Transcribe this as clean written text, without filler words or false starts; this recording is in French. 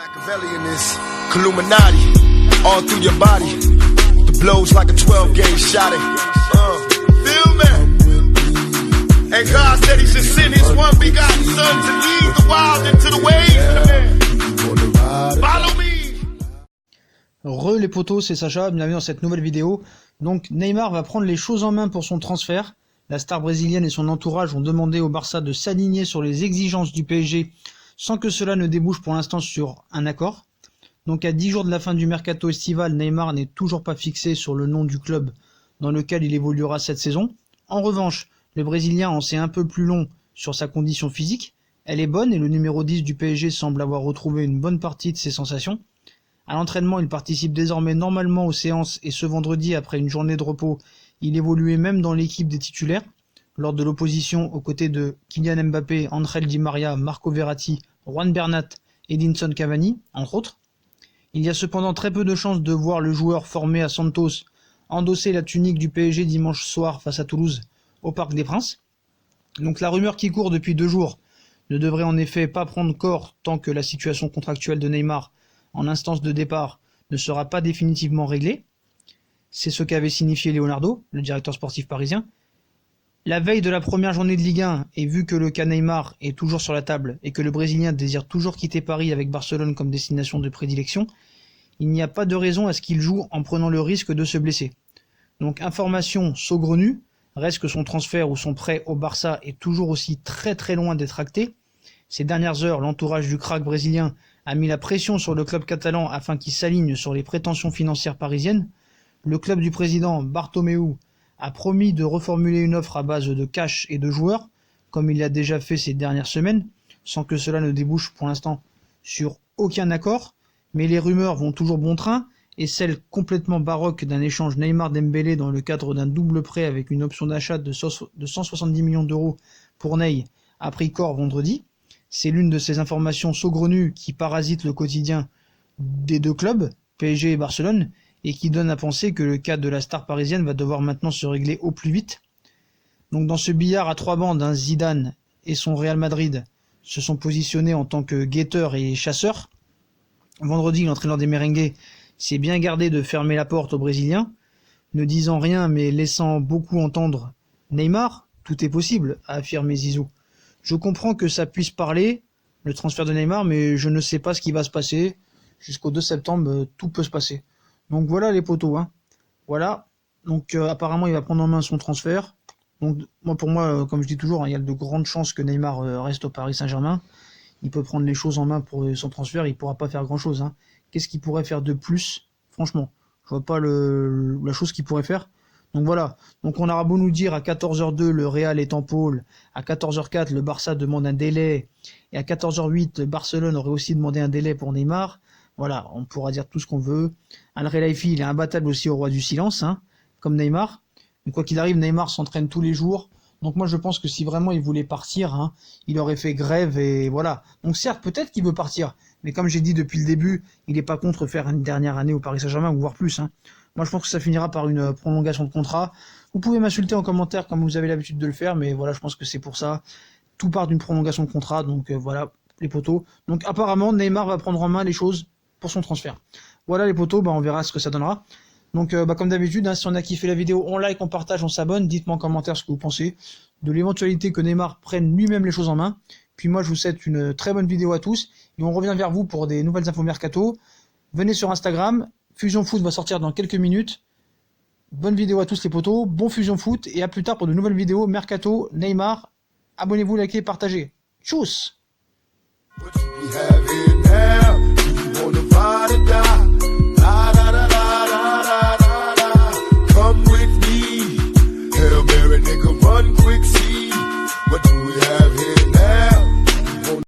Machiavelli in this Illuminati, all through your body. The blows like a 12-gauge shot. Feel me? And God said He should send His one begotten Son to lead the wild into the ways. Follow me. Re les potos, c'est Sacha, bienvenue dans cette nouvelle vidéo. Donc Neymar va prendre les choses en main pour son transfert. La star brésilienne et son entourage ont demandé au Barça de s'aligner sur les exigences du PSG sans que cela ne débouche pour l'instant sur un accord. Donc à 10 jours de la fin du mercato estival, Neymar n'est toujours pas fixé sur le nom du club dans lequel il évoluera cette saison. En revanche, le Brésilien en sait un peu plus long sur sa condition physique. Elle est bonne et le numéro 10 du PSG semble avoir retrouvé une bonne partie de ses sensations. À l'entraînement, il participe désormais normalement aux séances et ce vendredi, après une journée de repos, il évoluait même dans l'équipe des titulaires, lors de l'opposition aux côtés de Kylian Mbappé, Ángel Di María, Marco Verratti, Juan Bernat et Edinson Cavani, entre autres. Il y a cependant très peu de chances de voir le joueur formé à Santos endosser la tunique du PSG dimanche soir face à Toulouse au Parc des Princes. Donc la rumeur qui court depuis 2 jours ne devrait en effet pas prendre corps tant que la situation contractuelle de Neymar en instance de départ ne sera pas définitivement réglée. C'est ce qu'avait signifié Leonardo, le directeur sportif parisien. La veille de la première journée de Ligue 1, et vu que le cas Neymar est toujours sur la table et que le Brésilien désire toujours quitter Paris avec Barcelone comme destination de prédilection, il n'y a pas de raison à ce qu'il joue en prenant le risque de se blesser. Donc information saugrenue, reste que son transfert ou son prêt au Barça est toujours aussi très très loin d'être acté. Ces dernières heures, l'entourage du crack brésilien a mis la pression sur le club catalan afin qu'il s'aligne sur les prétentions financières parisiennes. Le club du président Bartomeu a promis de reformuler une offre à base de cash et de joueurs, comme il l'a déjà fait ces dernières semaines, sans que cela ne débouche pour l'instant sur aucun accord, mais les rumeurs vont toujours bon train, et celle complètement baroque d'un échange Neymar-Dembélé dans le cadre d'un double prêt avec une option d'achat de 170 millions d'euros pour Ney a pris corps vendredi. C'est l'une de ces informations saugrenues qui parasitent le quotidien des 2 clubs, PSG et Barcelone, et qui donne à penser que le cas de la star parisienne va devoir maintenant se régler au plus vite. Donc dans ce billard à 3 bandes, Zidane et son Real Madrid se sont positionnés en tant que guetteurs et chasseurs. Vendredi, l'entraîneur des Merengues s'est bien gardé de fermer la porte aux Brésiliens, ne disant rien mais laissant beaucoup entendre Neymar. Tout est possible, a affirmé Zizou. Je comprends que ça puisse parler, le transfert de Neymar, mais je ne sais pas ce qui va se passer. Jusqu'au 2 septembre, tout peut se passer. Donc voilà les potos, hein. Voilà. Donc apparemment il va prendre en main son transfert. Donc pour moi, comme je dis toujours, hein, il y a de grandes chances que Neymar reste au Paris Saint-Germain. Il peut prendre les choses en main pour son transfert, il pourra pas faire grand chose, hein. Qu'est-ce qu'il pourrait faire de plus? Franchement, je vois pas la chose qu'il pourrait faire. Donc voilà, donc on aura beau nous dire à 14h02 le Real est en pôle, à 14h04 le Barça demande un délai, et à 14h08 Barcelone aurait aussi demandé un délai pour Neymar. Voilà, on pourra dire tout ce qu'on veut. Al Khelaifi, il est imbattable aussi au roi du silence, hein, comme Neymar. Mais quoi qu'il arrive, Neymar s'entraîne tous les jours. Donc moi je pense que si vraiment il voulait partir, hein, il aurait fait grève et voilà. Donc certes, peut-être qu'il veut partir, mais comme j'ai dit depuis le début, il n'est pas contre faire une dernière année au Paris Saint-Germain, ou voire plus, hein. Moi je pense que ça finira par une prolongation de contrat. Vous pouvez m'insulter en commentaire comme vous avez l'habitude de le faire, mais voilà, je pense que c'est pour ça. Tout part d'une prolongation de contrat, donc voilà les potos. Donc apparemment Neymar va prendre en main les choses pour son transfert. Voilà les potos, on verra ce que ça donnera. Donc comme d'habitude, hein, si on a kiffé la vidéo, on like, on partage, on s'abonne. Dites-moi en commentaire ce que vous pensez de l'éventualité que Neymar prenne lui-même les choses en main. Puis moi je vous souhaite une très bonne vidéo à tous. Et on revient vers vous pour des nouvelles infos mercato. Venez sur Instagram. Fusion Foot va sortir dans quelques minutes. Bonne vidéo à tous les potos. Bon Fusion Foot. Et à plus tard pour de nouvelles vidéos mercato, Neymar. Abonnez-vous, likez, partagez. Tchuss!